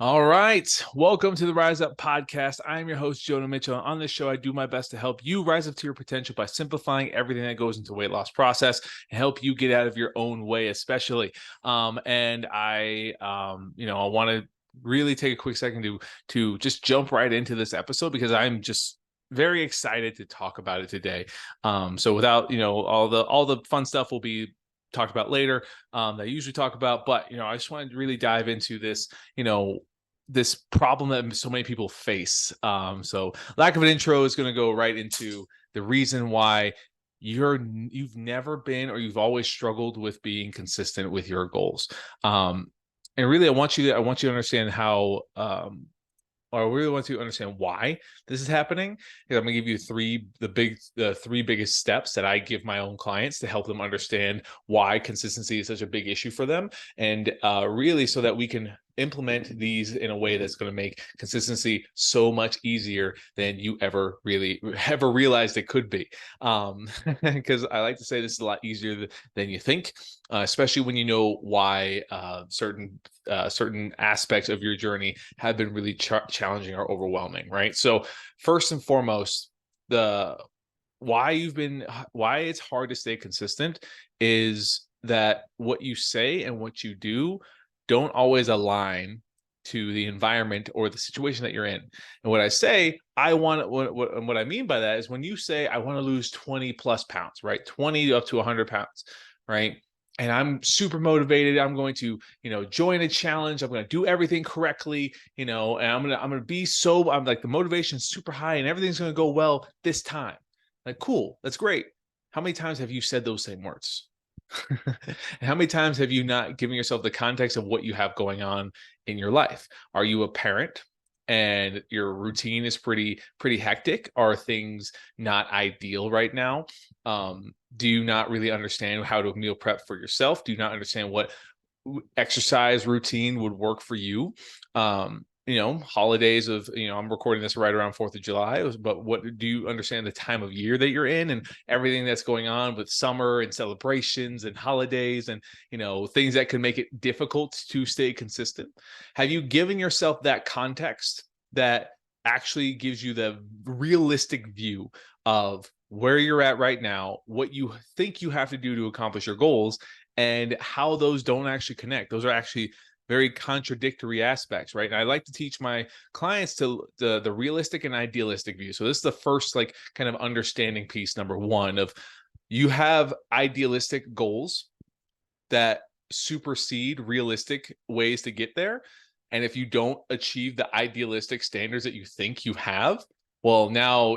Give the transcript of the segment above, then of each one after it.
All right. Welcome to the Rise Up podcast. I'm your host, Jonah Mitchell. On this show, I do my best to help you rise up to your potential by simplifying everything that goes into the weight loss process and help you get out of your own way, especially. I want to really take a quick second to just jump right into this episode because I'm just very excited to talk about it today. So without, all the fun stuff will be talked about later that I usually talk about, but I just wanted to really dive into this, this problem that so many people face. So lack of an intro is going to go right into the reason why you've never been or you've always struggled with being consistent with your goals. And really, I want you to understand how or I really want to understand why this is happening. I'm going to give you the three biggest steps that I give my own clients to help them understand why consistency is such a big issue for them, and really so that we can implement these in a way that's going to make consistency so much easier than you ever realized it could be. Because I like to say this is a lot easier than you think, especially when you know why certain aspects of your journey have been really challenging or overwhelming, right? So first and foremost, the why it's hard to stay consistent is that what you say and what you do don't always align to the environment or the situation that you're in. And what I say, what I mean by that is when you say, I want to lose 20 plus pounds, right? 20 up to 100 pounds, right? And I'm super motivated. I'm going to, join a challenge. I'm going to do everything correctly, and I'm like, the motivation's super high and everything's going to go well this time. Like, cool. That's great. How many times have you said those same words? How many times have you not given yourself the context of what you have going on in your life? Are you a parent and your routine is pretty hectic? Are things not ideal right now? Do you not really understand how to meal prep for yourself? Do you not understand what exercise routine would work for you? Holidays of, I'm recording this right around 4th of July, but what do you understand the time of year that you're in and everything that's going on with summer and celebrations and holidays and, things that can make it difficult to stay consistent? Have you given yourself that context that actually gives you the realistic view of where you're at right now, what you think you have to do to accomplish your goals, and how those don't actually connect? Those are actually very contradictory aspects, right? And I like to teach my clients to the realistic and idealistic view. So this is the first like kind of understanding piece, number one, of you have idealistic goals that supersede realistic ways to get there. And if you don't achieve the idealistic standards that you think you have, well, now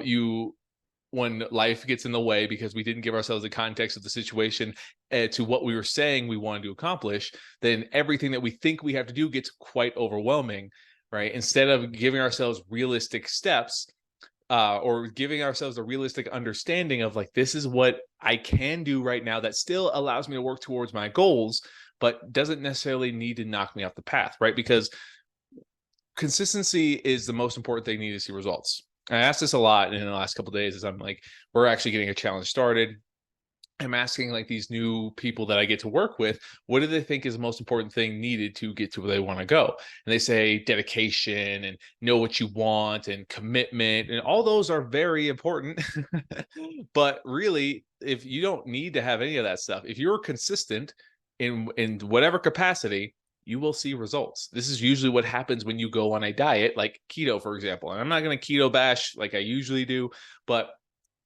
when life gets in the way because we didn't give ourselves the context of the situation to what we were saying we wanted to accomplish, then everything that we think we have to do gets quite overwhelming, right? Instead of giving ourselves realistic steps, or giving ourselves a realistic understanding of like, this is what I can do right now that still allows me to work towards my goals, but doesn't necessarily need to knock me off the path, right? Because consistency is the most important thing needed to see results. I asked this a lot in the last couple of days as I'm like, we're actually getting a challenge started. I'm asking like these new people that I get to work with, what do they think is the most important thing needed to get to where they want to go? And they say dedication and know what you want and commitment. And all those are very important. But really, if you don't need to have any of that stuff, if you're consistent in whatever capacity, you will see results. This is usually what happens when you go on a diet, like keto, for example. And I'm not going to keto bash like I usually do, but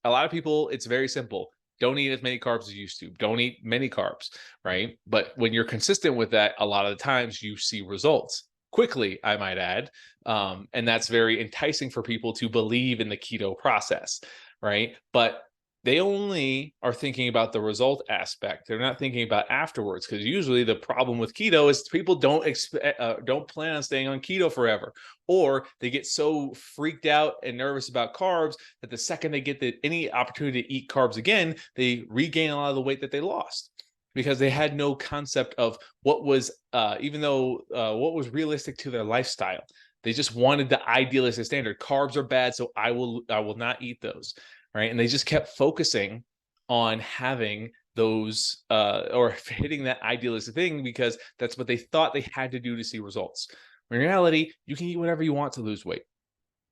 a lot of people, it's very simple. Don't eat as many carbs as you used to. Don't eat many carbs, right? But when you're consistent with that, a lot of the times you see results quickly, I might add. And that's very enticing for people to believe in the keto process, right? But they only are thinking about the result aspect. They're not thinking about afterwards, because usually the problem with keto is people don't plan on staying on keto forever, or they get so freaked out and nervous about carbs that the second they get any opportunity to eat carbs again, they regain a lot of the weight that they lost, because they had no concept of what was what was realistic to their lifestyle. They just wanted the idealistic standard. Carbs are bad, so I will not eat those, right? And they just kept focusing on having those or hitting that idealistic thing because that's what they thought they had to do to see results, In reality, you can eat whatever you want to lose weight,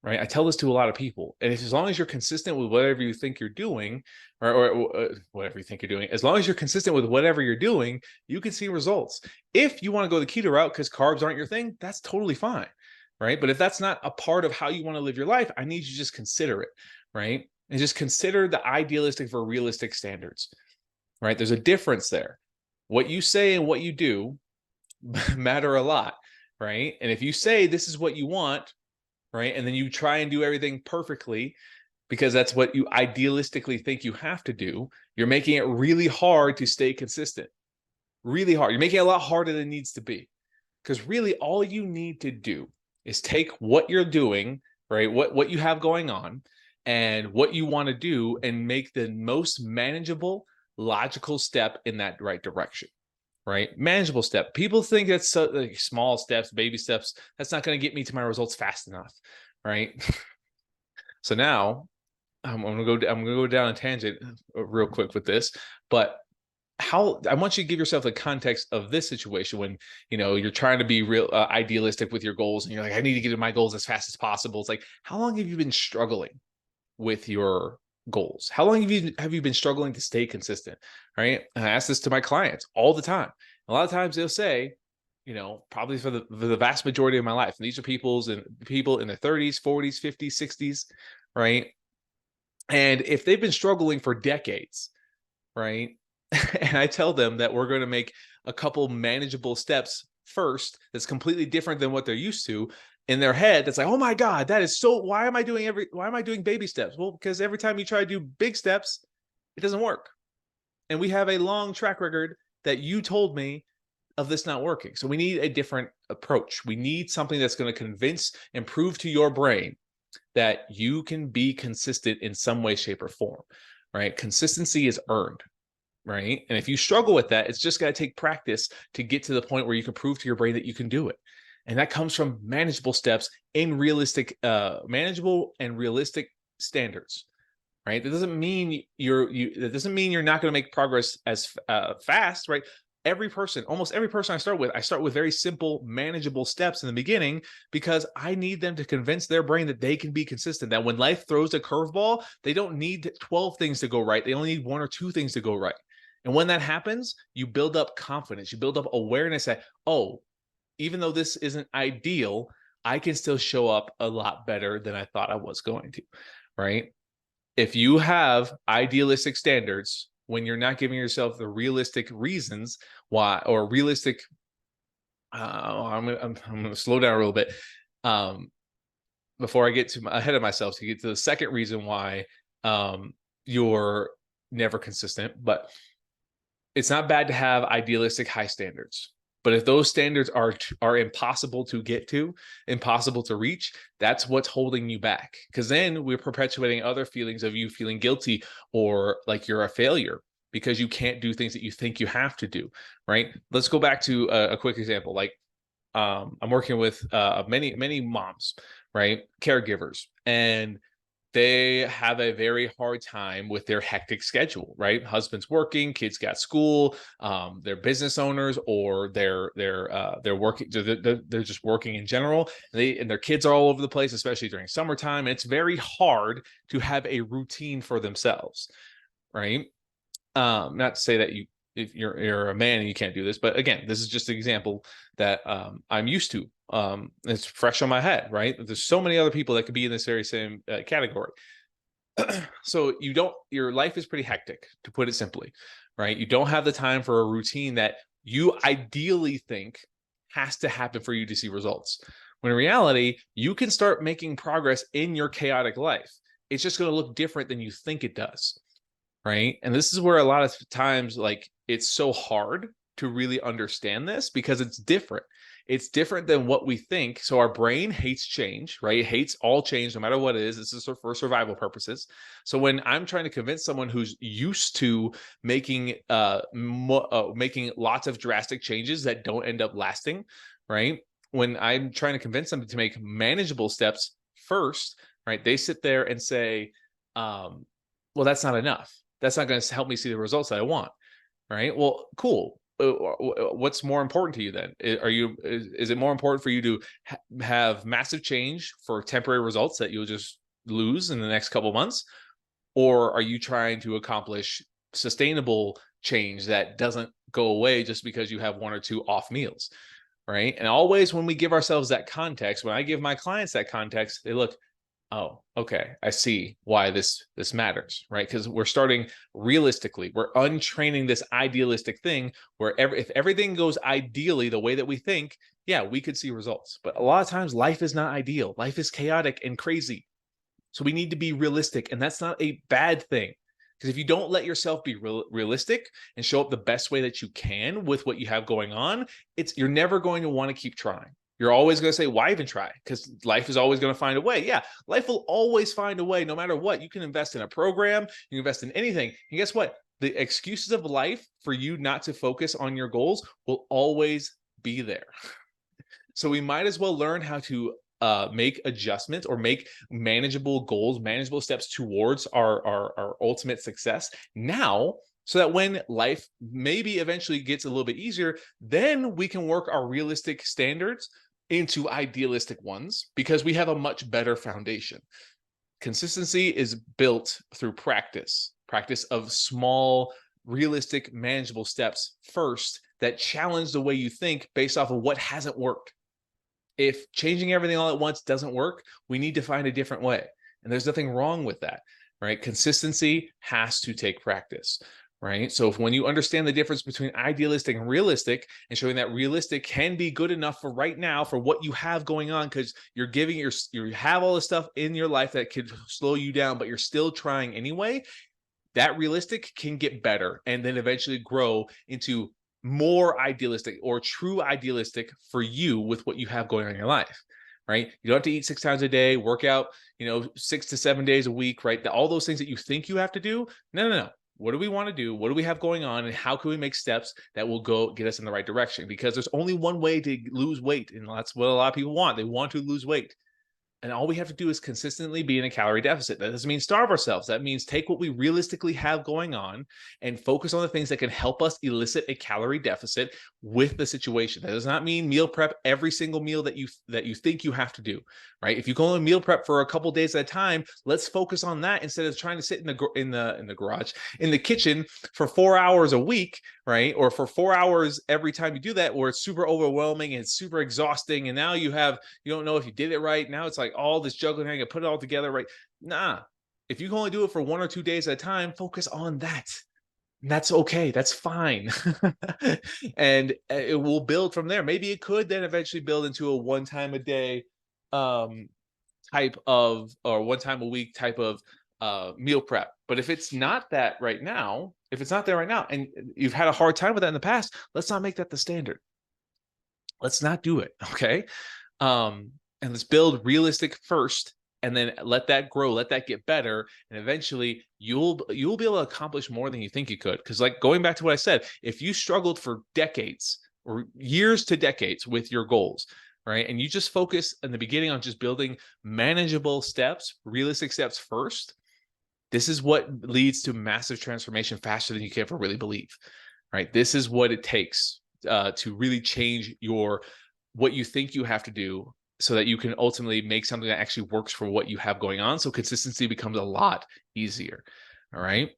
right? I tell this to a lot of people. And it's as long as you're consistent with whatever you think you're doing, or whatever you think you're doing, as long as you're consistent with whatever you're doing, you can see results. If you want to go the keto route because carbs aren't your thing, that's totally fine, right? But if that's not a part of how you want to live your life, I need you to just consider it, right? And just consider the idealistic for realistic standards, right? There's a difference there. What you say and what you do matter a lot, right? And if you say this is what you want, right, and then you try and do everything perfectly because that's what you idealistically think you have to do, you're making it really hard to stay consistent. Really hard. You're making it a lot harder than it needs to be. Because really all you need to do is take what you're doing, right? What you have going on and what you want to do and make the most manageable, logical step in that right direction. Right? Manageable step. People think that's so, like, small steps, baby steps. That's not going to get me to my results fast enough. Right? So now I'm gonna go down a tangent real quick with this, but how I want you to give yourself the context of this situation when you're trying to be real idealistic with your goals, and you're like, I need to get to my goals as fast as possible. It's like, how long have you been struggling with your goals? How long have you been struggling to stay consistent? Right? And I ask this to my clients all the time. A lot of times they'll say, probably for the vast majority of my life, and these are people in their 30s, 40s, 50s, 60s, right? And if they've been struggling for decades, right? And I tell them that we're going to make a couple manageable steps first that's completely different than what they're used to, in their head, that's like, oh my God, that is so, why am I doing baby steps? Well, because every time you try to do big steps, it doesn't work. And we have a long track record that you told me of this not working. So we need a different approach. We need something that's going to convince and prove to your brain that you can be consistent in some way, shape, or form, right? Consistency is earned, right? And if you struggle with that, it's just got to take practice to get to the point where you can prove to your brain that you can do it. And that comes from manageable steps in manageable and realistic standards, right? That doesn't mean that doesn't mean you're not going to make progress as fast, right? Almost every person I start with very simple, manageable steps in the beginning, because I need them to convince their brain that they can be consistent, that when life throws a curveball, they don't need 12 things to go right. They only need 1 or 2 things to go right. And when that happens, you build up confidence, you build up awareness that, oh, even though this isn't ideal, I can still show up a lot better than I thought I was going to, right? If you have idealistic standards, when you're not giving yourself the realistic reasons why, or realistic, I'm going to slow down a little bit before I get ahead of myself to get to the second reason why you're never consistent. But it's not bad to have idealistic high standards. But if those standards are impossible to get to, impossible to reach, that's what's holding you back. Because then we're perpetuating other feelings of you feeling guilty or like you're a failure because you can't do things that you think you have to do, right? Let's go back to a quick example. Like I'm working with many moms, right? Caregivers, and they have a very hard time with their hectic schedule, right? Husband's working, kids got school, they're business owners, or they're working, they're just working in general. And their kids are all over the place, especially during summertime. And it's very hard to have a routine for themselves, right? Not to say that if you're a man and you can't do this, but again, this is just an example that I'm used to. It's fresh on my head, right? There's so many other people that could be in this very same category. So your life is pretty hectic, to put it simply, right? You don't have the time for a routine that you ideally think has to happen for you to see results. When in reality, you can start making progress in your chaotic life. It's just going to look different than you think it does. Right. And this is where a lot of times, like, it's so hard to really understand this because it's different. It's different than what we think. So our brain hates change, right? It hates all change, no matter what it is. This is for survival purposes. So when I'm trying to convince someone who's used to making lots of drastic changes that don't end up lasting, right? When I'm trying to convince them to make manageable steps first, right? They sit there and say, well, that's not enough. That's not going to help me see the results that I want, right? Well, cool. what's more important to you then? Is it more important for you to have massive change for temporary results that you'll just lose in the next couple months, or are you trying to accomplish sustainable change that doesn't go away just because you have one or two off meals, right? And always when we give ourselves that context, when I give my clients that context, they look, oh, okay, I see why this matters, right? Because we're starting realistically. We're untraining this idealistic thing where if everything goes ideally the way that we think, yeah, we could see results. But a lot of times life is not ideal. Life is chaotic and crazy. So we need to be realistic, and that's not a bad thing. Because if you don't let yourself be realistic and show up the best way that you can with what you have going on, you're never going to want to keep trying. You're always going to say, why even try? Because life is always going to find a way. Yeah, life will always find a way no matter what. You can invest in a program, you can invest in anything. And guess what? The excuses of life for you not to focus on your goals will always be there. So we might as well learn how to make adjustments or make manageable goals, manageable steps towards our ultimate success now, so that when life maybe eventually gets a little bit easier, then we can work our realistic standards into idealistic ones because we have a much better foundation. Consistency is built through practice of small, realistic, manageable steps first that challenge the way you think based off of what hasn't worked. If changing everything all at once doesn't work, we need to find a different way. And there's nothing wrong with that, right? Consistency has to take practice, right? So when you understand the difference between idealistic and realistic, and showing that realistic can be good enough for right now for what you have going on, because you have all this stuff in your life that could slow you down, but you're still trying anyway, that realistic can get better and then eventually grow into more idealistic or true idealistic for you with what you have going on in your life, right? You don't have to eat 6 times a day, work out, 6 to 7 days a week, right? All those things that you think you have to do. No. What do we want to do? What do we have going on? And how can we make steps that will go get us in the right direction? Because there's only one way to lose weight. And that's what a lot of people want. They want to lose weight. And all we have to do is consistently be in a calorie deficit. That doesn't mean starve ourselves. That means take what we realistically have going on and focus on the things that can help us elicit a calorie deficit with the situation. That does not mean meal prep every single meal that you think you have to do, right? If you go on meal prep for a couple days at a time, let's focus on that instead of trying to sit in the garage, in the kitchen for 4 hours a week, right? Or for 4 hours every time you do that, where it's super overwhelming and it's super exhausting. And now you don't know if you did it right. Now it's like all this juggling, I can put it all together, right? Nah, if you can only do it for 1 or 2 days at a time, focus on that. And that's okay. That's fine. And it will build from there. Maybe it could then eventually build into a 1 time a day type of, or 1 time a week type of meal prep. But if it's not that right now, and you've had a hard time with that in the past, let's not make that the standard. Let's not do it. Okay. And let's build realistic first, and then let that grow, let that get better, and eventually you'll be able to accomplish more than you think you could. Because, like, going back to what I said, if you struggled for decades or years to decades with your goals, right, and you just focus in the beginning on just building manageable steps, realistic steps first, this is what leads to massive transformation faster than you can ever really believe, right? This is what it takes to really change what you think you have to do, so that you can ultimately make something that actually works for what you have going on. So consistency becomes a lot easier. All right.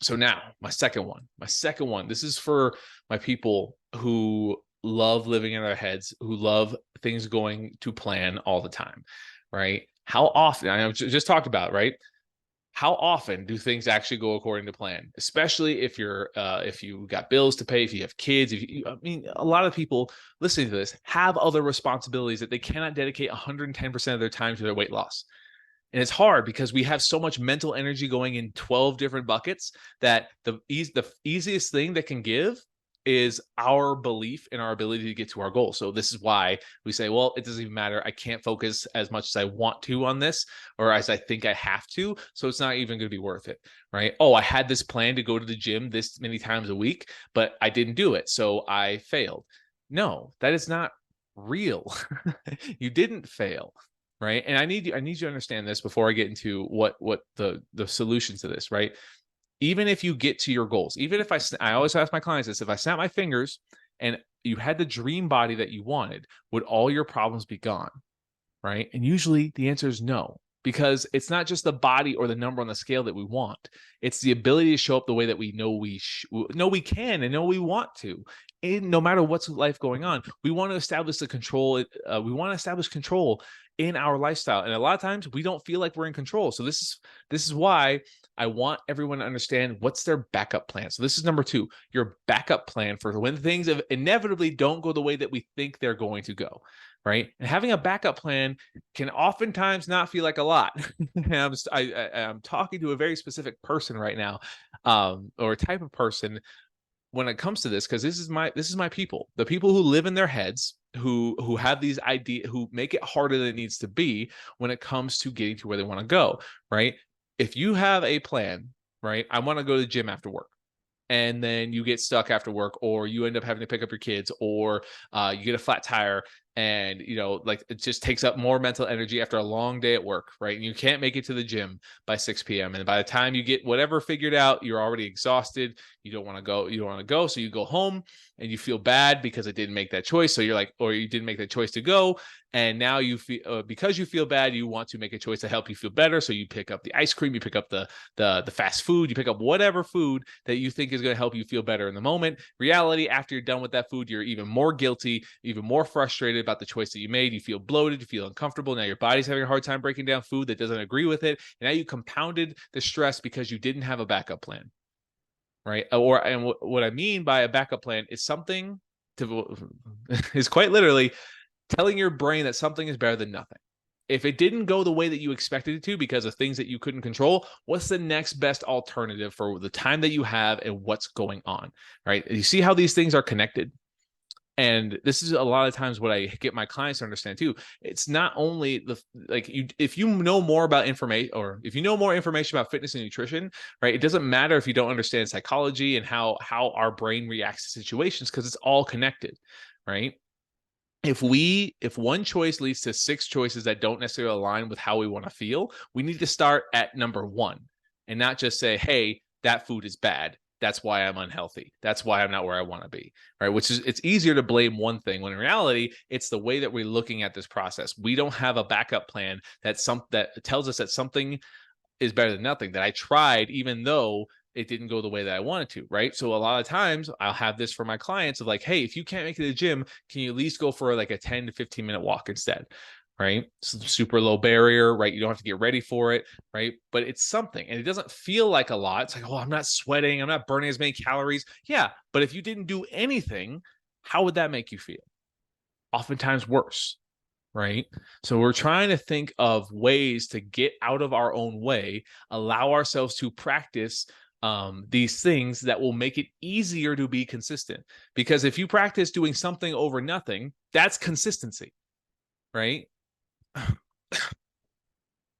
So now my second one, this is for my people who love living in their heads, who love things going to plan all the time, right? How often, I just talked about, right? How often do things actually go according to plan? Especially if you got bills to pay, if you have kids, a lot of people listening to this have other responsibilities that they cannot dedicate 110% of their time to their weight loss. And it's hard because we have so much mental energy going in 12 different buckets that the easiest thing that can give is our belief in our ability to get to our goal. So this is why we say, well, it doesn't even matter. I can't focus as much as I want to on this, or as I think I have to. So it's not even going to be worth it, right? Oh, I had this plan to go to the gym this many times a week, but I didn't do it, so I failed. No, that is not real. You didn't fail, right? And I need you to understand this before I get into what the solution to this, right? even if you get to your goals, even if I always ask my clients this, if I snap my fingers and you had the dream body that you wanted, would all your problems be gone? Right? And usually the answer is no, because it's not just the body or the number on the scale that we want. It's the ability to show up the way that we know we can and know we want to. And no matter what's life going on, we want to establish the control. We want to establish control in our lifestyle, and a lot of times we don't feel like we're in control. So this is why I want everyone to understand what's their backup plan. So this is number 2, your backup plan for when things inevitably don't go the way that we think they're going to go. Right. And having a backup plan can oftentimes not feel like a lot. And I'm talking to a very specific person right now, or a type of person when it comes to this, because this is my people, the people who live in their heads, who have these ideas, who make it harder than it needs to be when it comes to getting to where they want to go. Right. If you have a plan, right, I want to go to the gym after work, and then you get stuck after work, or you end up having to pick up your kids, or you get a flat tire, and like, it just takes up more mental energy after a long day at work, right? And you can't make it to the gym by 6 p.m. And by the time you get whatever figured out, you're already exhausted. You don't want to go, so you go home and you feel bad because it didn't make that choice. So you're like, or you didn't make that choice to go, and now you feel, because you feel bad, you want to make a choice to help you feel better. So you pick up the ice cream, you pick up the fast food, you pick up whatever food that you think is going to help you feel better in the moment. Reality, after you're done with that food, you're even more guilty, even more frustrated about the choice that you made. You feel bloated, you feel uncomfortable. Now your body's having a hard time breaking down food that doesn't agree with it. And now you compounded the stress because you didn't have a backup plan, right? What I mean by a backup plan is something is quite literally telling your brain that something is better than nothing. If it didn't go the way that you expected it to because of things that you couldn't control, what's the next best alternative for the time that you have and what's going on, right? You see how these things are connected? And this is a lot of times what I get my clients to understand too. It's not only if you know more about information, or if you know more information about fitness and nutrition, right? It doesn't matter if you don't understand psychology and how our brain reacts to situations, because it's all connected, right? If one choice leads to 6 choices that don't necessarily align with how we want to feel, we need to start at number 1 and not just say, hey, that food is bad, that's why I'm unhealthy, that's why I'm not where I want to be, right? It's easier to blame one thing, when in reality, it's the way that we're looking at this process. We don't have a backup plan that tells us that something is better than nothing, that I tried even though it didn't go the way that I wanted to, right? So a lot of times I'll have this for my clients of like, hey, if you can't make it to the gym, can you at least go for like a 10 to 15 minute walk instead, right? So super low barrier, right? You don't have to get ready for it, right? But it's something, and it doesn't feel like a lot. It's like, oh, I'm not sweating, I'm not burning as many calories. Yeah, but if you didn't do anything, how would that make you feel? Oftentimes worse, right? So we're trying to think of ways to get out of our own way, allow ourselves to practice these things that will make it easier to be consistent. Because if you practice doing something over nothing, that's consistency, right?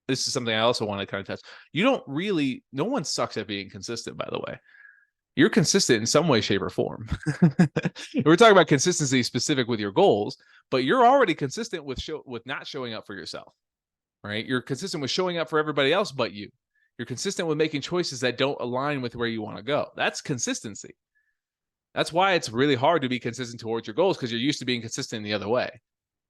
This is something I also want to kind of touch. No one sucks at being consistent, by the way. You're consistent in some way, shape, or form. We're talking about consistency specific with your goals, but you're already consistent with not showing up for yourself, right? You're consistent with showing up for everybody else but you. You're consistent with making choices that don't align with where you want to go. That's consistency. That's why it's really hard to be consistent towards your goals, because you're used to being consistent the other way.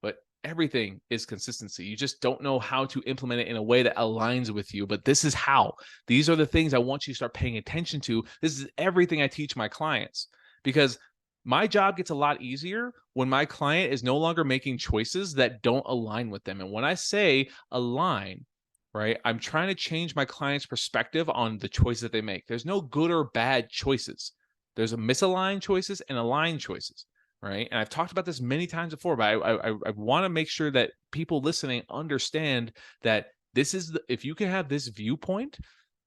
But everything is consistency. You just don't know how to implement it in a way that aligns with you. But this is how. These are the things I want you to start paying attention to. This is everything I teach my clients, because my job gets a lot easier when my client is no longer making choices that don't align with them. And when I say align, right, I'm trying to change my client's perspective on the choices that they make. There's no good or bad choices. There's a misaligned choices and aligned choices, right? And I've talked about this many times before, but I want to make sure that people listening understand that if you can have this viewpoint,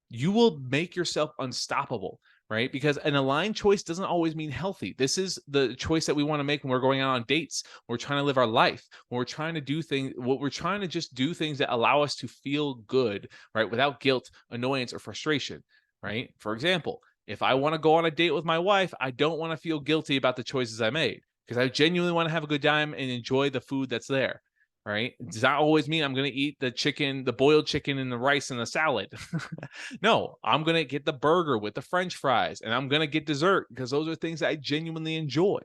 you will make yourself unstoppable, right? Because an aligned choice doesn't always mean healthy. This is the choice that we want to make when we're going out on dates. We're trying to live our life. When we're trying to do things, we're trying to just do things that allow us to feel good, right? Without guilt, annoyance, or frustration, right? For example, if I want to go on a date with my wife, I don't want to feel guilty about the choices I made, because I genuinely want to have a good time and enjoy the food that's there. right? It does not always mean I'm going to eat the chicken, the boiled chicken and the rice and the salad. No, I'm going to get the burger with the French fries, and I'm going to get dessert because those are things that I genuinely enjoy.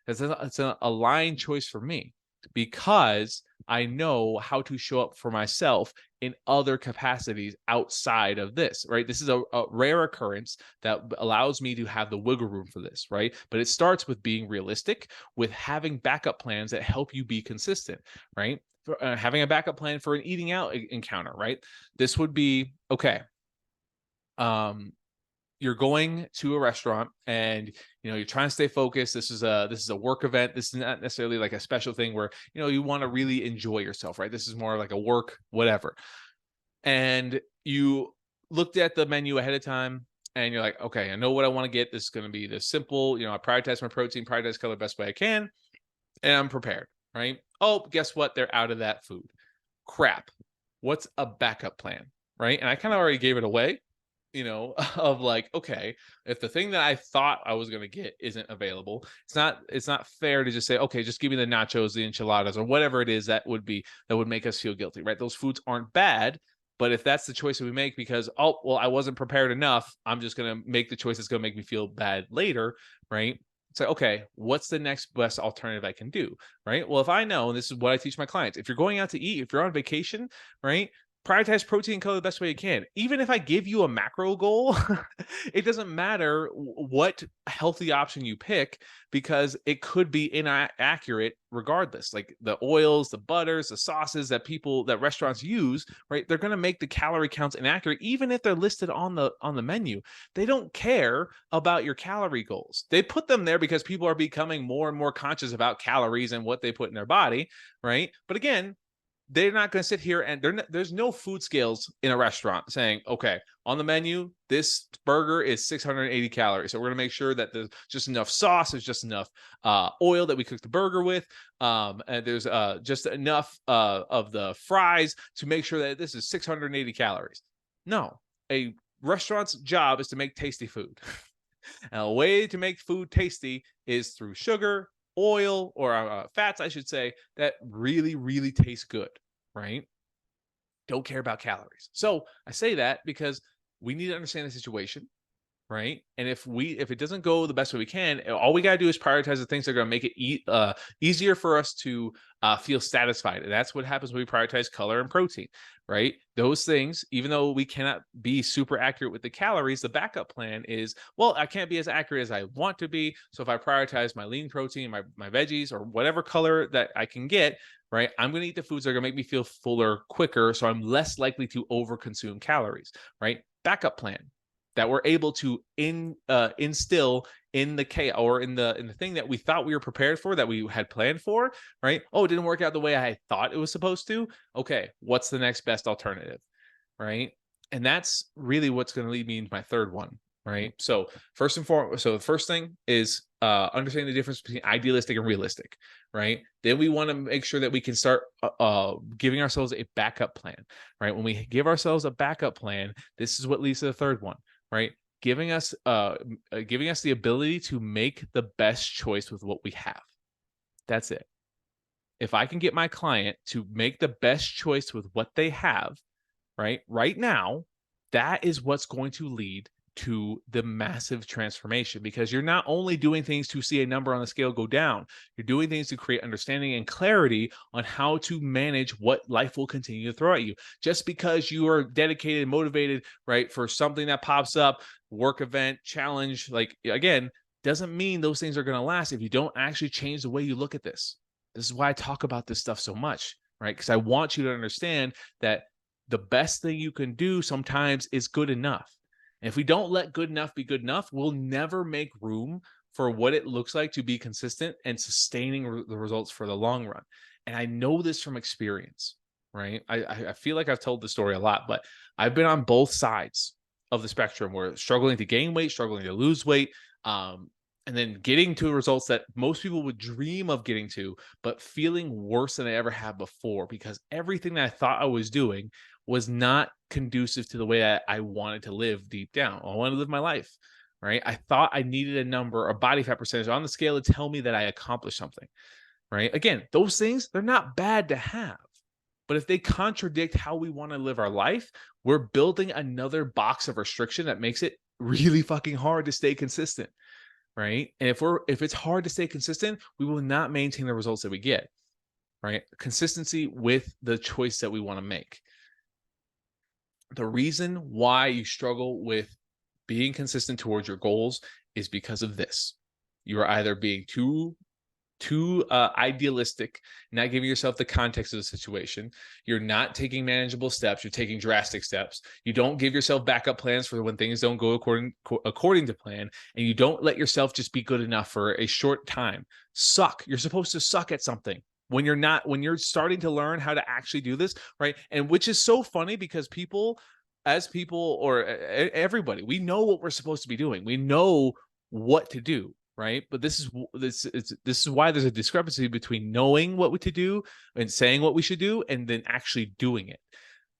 It's an aligned choice for me because I know how to show up for myself in other capacities outside of this, right? This is a rare occurrence that allows me to have the wiggle room for this, right? But it starts with being realistic, with having backup plans that help you be consistent, right? Having a backup plan for an eating out encounter, right? This would be okay. Um, you're going to a restaurant and you're trying to stay focused. This is a work event. This is not necessarily like a special thing where you want to really enjoy yourself, right? This is more like a work whatever. And you looked at the menu ahead of time and you're like, okay, I know what I want to get. This is going to be this simple. I prioritize my protein, prioritize color best way I can, and I'm prepared, right? Oh, guess what? They're out of that food. Crap. What's a backup plan, right? And I kind of already gave it away, of like, okay, if the thing that I thought I was going to get isn't available, it's not fair to just say, okay, just give me the nachos, the enchiladas, or whatever it is that would make us feel guilty, right? Those foods aren't bad, but if that's the choice that we make because, oh, well, I wasn't prepared enough, I'm just going to make the choice that's going to make me feel bad later, right? Say, okay, what's the next best alternative I can do, right? Well, if I know, and this is what I teach my clients, if you're going out to eat, if you're on vacation, right, prioritize protein color the best way you can. Even if I give you a macro goal, it doesn't matter what healthy option you pick because it could be inaccurate regardless. Like the oils, the butters, the sauces that restaurants use, right? They're going to make the calorie counts inaccurate even if they're listed on the menu. They don't care about your calorie goals. They put them there because people are becoming more and more conscious about calories and what they put in their body, right? But again, they're not going to sit here and there's no food scales in a restaurant saying, okay, on the menu, this burger is 680 calories. So we're going to make sure that there's just enough sauce, there's just enough oil that we cook the burger with, and there's just enough of the fries to make sure that this is 680 calories. No, a restaurant's job is to make tasty food. And a way to make food tasty is through sugar, oil, or fats, I should say, that really, really taste good, right? Don't care about calories. So I say that because we need to understand the situation, right? And if it doesn't go the best way we can, all we got to do is prioritize the things that are going to make it easier for us to feel satisfied. And that's what happens when we prioritize color and protein, right? Those things, even though we cannot be super accurate with the calories, the backup plan is, well, I can't be as accurate as I want to be. So if I prioritize my lean protein, my veggies, or whatever color that I can get, right, I'm going to eat the foods that are going to make me feel fuller quicker. So I'm less likely to overconsume calories, right? Backup plan that we're able to instill in the chaos or in the thing that we thought we were prepared for, that we had planned for, right? Oh, it didn't work out the way I thought it was supposed to. Okay, what's the next best alternative, right? And that's really what's going to lead me into my third one, right? So first and foremost, so the first thing is understanding the difference between idealistic and realistic, right? Then we want to make sure that we can start giving ourselves a backup plan, right? When we give ourselves a backup plan, this is what leads to the third one, right? Giving us the ability to make the best choice with what we have. That's it. If I can get my client to make the best choice with what they have, right now, that is what's going to lead to the massive transformation, because you're not only doing things to see a number on the scale go down, you're doing things to create understanding and clarity on how to manage what life will continue to throw at you. Just because you are dedicated and motivated, right, for something that pops up, work event, challenge, like, again, doesn't mean those things are going to last if you don't actually change the way you look at this. This is why I talk about this stuff so much, right? Because I want you to understand that the best thing you can do sometimes is good enough. And if we don't let good enough be good enough, we'll never make room for what it looks like to be consistent and sustaining the results for the long run. And I know this from experience, right? I feel like I've told the story a lot, but I've been on both sides of the spectrum where struggling to gain weight, struggling to lose weight, and then getting to results that most people would dream of getting to, but feeling worse than I ever have before because everything that I thought I was doing was not conducive to the way I wanted to live deep down. I wanted to live my life, right? I thought I needed a number, a body fat percentage on the scale to tell me that I accomplished something, right? Again, those things, they're not bad to have, But if they contradict how we want to live our life, we're building another box of restriction that makes it really fucking hard to stay consistent, right? And if it's hard to stay consistent, we will not maintain the results that we get, right? Consistency with the choice that we want to make. The reason why you struggle with being consistent towards your goals is because of this. You are either being too idealistic, not giving yourself the context of the situation. You're not taking manageable steps. You're taking drastic steps. You don't give yourself backup plans for when things don't go according to plan, and you don't let yourself just be good enough for a short time. Suck. You're supposed to suck at something when you're starting to learn how to actually do this, right? And which is so funny because people or everybody, we know what we're supposed to be doing. We know what to do, right? But this is why there's a discrepancy between knowing what to do and saying what we should do and then actually doing it,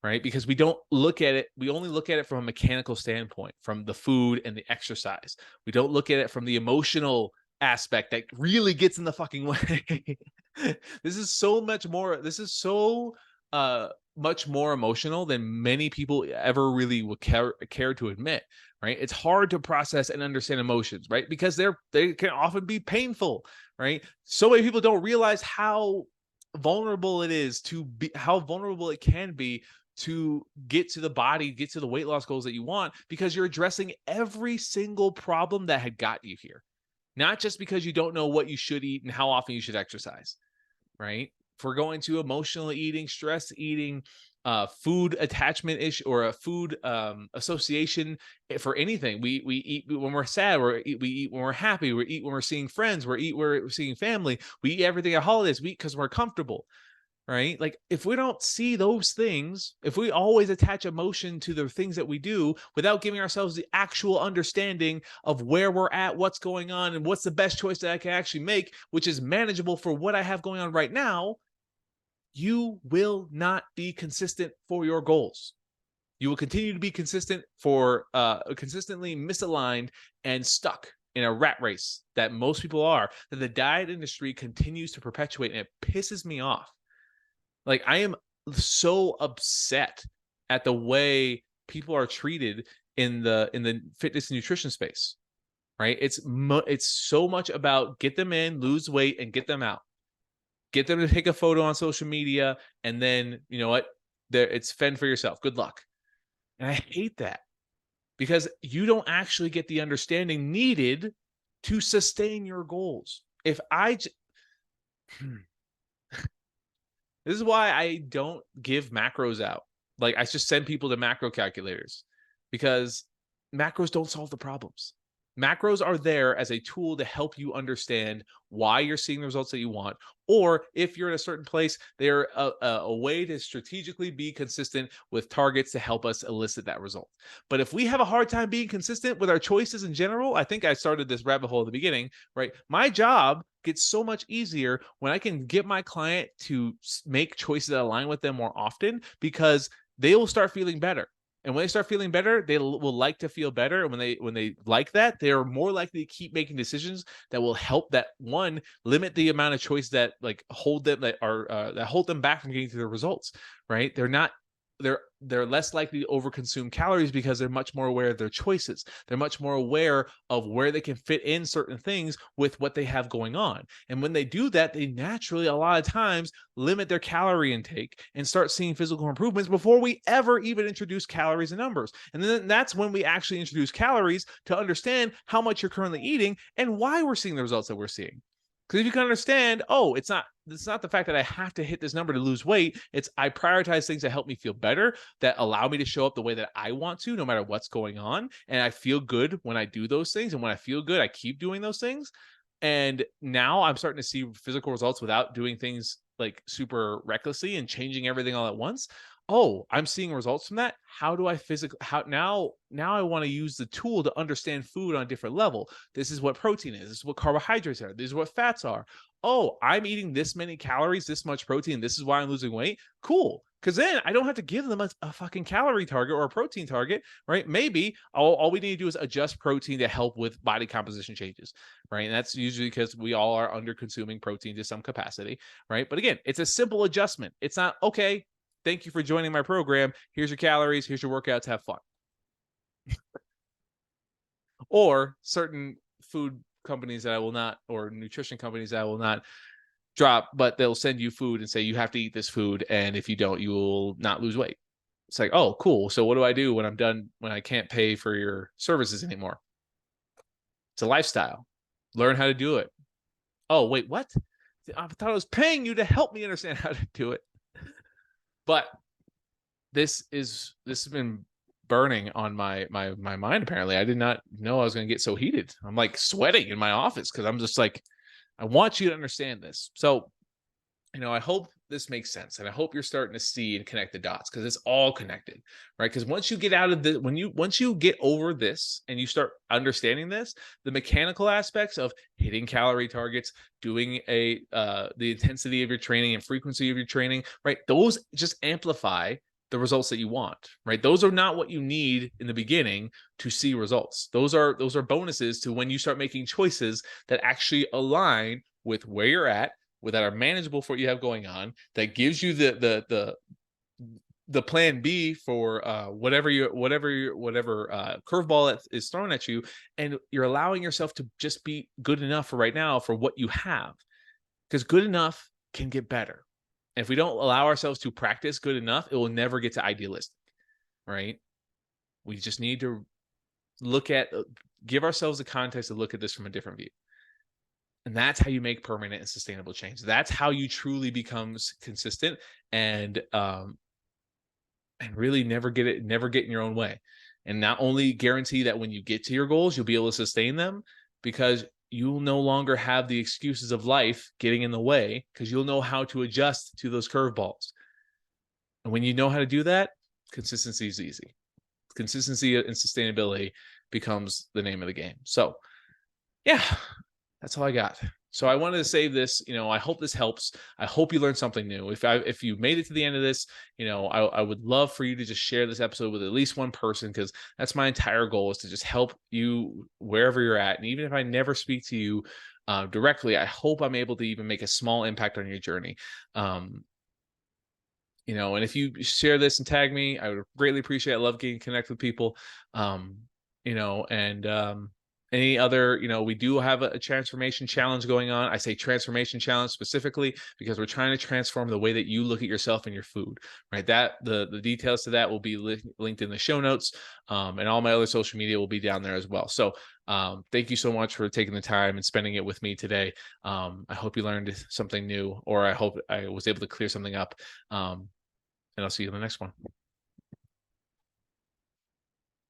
right? Because we don't look at it, we only look at it from a mechanical standpoint, from the food and the exercise. We don't look at it from the emotional aspect that really gets in the fucking way. This is so much more, much more emotional than many people ever really would care to admit, right? It's hard to process and understand emotions, right? Because they can often be painful, right? So many people don't realize how vulnerable it is to be, how vulnerable it can be to get to the body, get to the weight loss goals that you want, because you're addressing every single problem that had got you here. Not just because you don't know what you should eat and how often you should exercise, right? If we're going to emotional eating, stress eating, food attachment issue, or a food association for anything, we eat when we're sad, we eat when we're happy, we eat when we're seeing friends, we eat when we're seeing family, we eat everything at holidays, we eat because we're comfortable, right? Like if we don't see those things, if we always attach emotion to the things that we do without giving ourselves the actual understanding of where we're at, what's going on, and what's the best choice that I can actually make, which is manageable for what I have going on right now, you will not be consistent for your goals. You will continue to be consistently misaligned and stuck in a rat race that most people are, that the diet industry continues to perpetuate, and it pisses me off. Like I am so upset at the way people are treated in the fitness and nutrition space, right? It's so much about get them in, lose weight, and get them out. Get them to take a photo on social media, and then you know what? It's fend for yourself. Good luck. And I hate that because you don't actually get the understanding needed to sustain your goals. If I This is why I don't give macros out. Like I just send people to macro calculators because macros don't solve the problems. Macros are there as a tool to help you understand why you're seeing the results that you want, or if you're in a certain place, they're a way to strategically be consistent with targets to help us elicit that result. But if we have a hard time being consistent with our choices in general, I think I started this rabbit hole at the beginning, right? My job gets so much easier when I can get my client to make choices that align with them more often, because they will start feeling better. And when they start feeling better, they will like to feel better. And when they like that, they are more likely to keep making decisions that will help that one limit the amount of choice that like hold them that hold them back from getting to their results. Right? They're less likely to overconsume calories because they're much more aware of their choices. They're much more aware of where they can fit in certain things with what they have going on. And when they do that, they naturally, a lot of times, limit their calorie intake and start seeing physical improvements before we ever even introduce calories and numbers. And then that's when we actually introduce calories to understand how much you're currently eating and why we're seeing the results that we're seeing. Because if you can understand, it's not the fact that I have to hit this number to lose weight. It's I prioritize things that help me feel better, that allow me to show up the way that I want to, no matter what's going on. And I feel good when I do those things. And when I feel good, I keep doing those things. And now I'm starting to see physical results without doing things like super recklessly and changing everything all at once. I'm seeing results from that. How do I now I want to use the tool to understand food on a different level. This is what protein is. This is what carbohydrates are. This is what fats are. I'm eating this many calories, this much protein. This is why I'm losing weight. Cool. Because then I don't have to give them a fucking calorie target or a protein target, right? Maybe all we need to do is adjust protein to help with body composition changes, right? And that's usually because we all are under consuming protein to some capacity, right? But again, it's a simple adjustment. It's not, okay, thank you for joining my program. Here's your calories. Here's your workouts. Have fun. Or certain food companies that I will not, or nutrition companies that I will not drop, but they'll send you food and say you have to eat this food, and if you don't, you will not lose weight. It's like, oh, cool. So what do I do when I'm done, when I can't pay for your services anymore? It's a lifestyle. Learn how to do it. Oh, wait, what? I thought I was paying you to help me understand how to do it. But this has been burning on my mind. Apparently, I did not know I was going to get so heated. I'm like sweating in my office because I'm just like, I want you to understand this. So, I hope this makes sense, and I hope you're starting to see and connect the dots, because it's all connected, right? Because once you get out of the, once you get over this and you start understanding this, the mechanical aspects of hitting calorie targets, doing the intensity of your training and frequency of your training, right? Those just amplify the results that you want, right? Those are not what you need in the beginning to see results. Those are bonuses to when you start making choices that actually align with where you're at, that are manageable for what you have going on, that gives you the plan B for whatever curveball that is thrown at you, and you're allowing yourself to just be good enough for right now for what you have, because good enough can get better. And if we don't allow ourselves to practice good enough, it will never get to idealistic, right? We just need to give ourselves the context to look at this from a different view. And that's how you make permanent and sustainable change. That's how you truly become consistent and really never get in your own way. And not only guarantee that when you get to your goals, you'll be able to sustain them, because you'll no longer have the excuses of life getting in the way, because you'll know how to adjust to those curveballs. And when you know how to do that, consistency is easy. Consistency and sustainability becomes the name of the game. So, yeah, that's all I got. So I wanted to save this. I hope this helps. I hope you learned something new. If you made it to the end of this, I would love for you to just share this episode with at least one person, because that's my entire goal, is to just help you wherever you're at. And even if I never speak to you directly, I hope I'm able to even make a small impact on your journey. And if you share this and tag me, I would greatly appreciate it. I love getting connected with people. Any other, we do have a transformation challenge going on. I say transformation challenge specifically because we're trying to transform the way that you look at yourself and your food, right? That the details to that will be linked in the show notes, and all my other social media will be down there as well. So thank you so much for taking the time and spending it with me today. I hope you learned something new, or I hope I was able to clear something up. And I'll see you in the next one.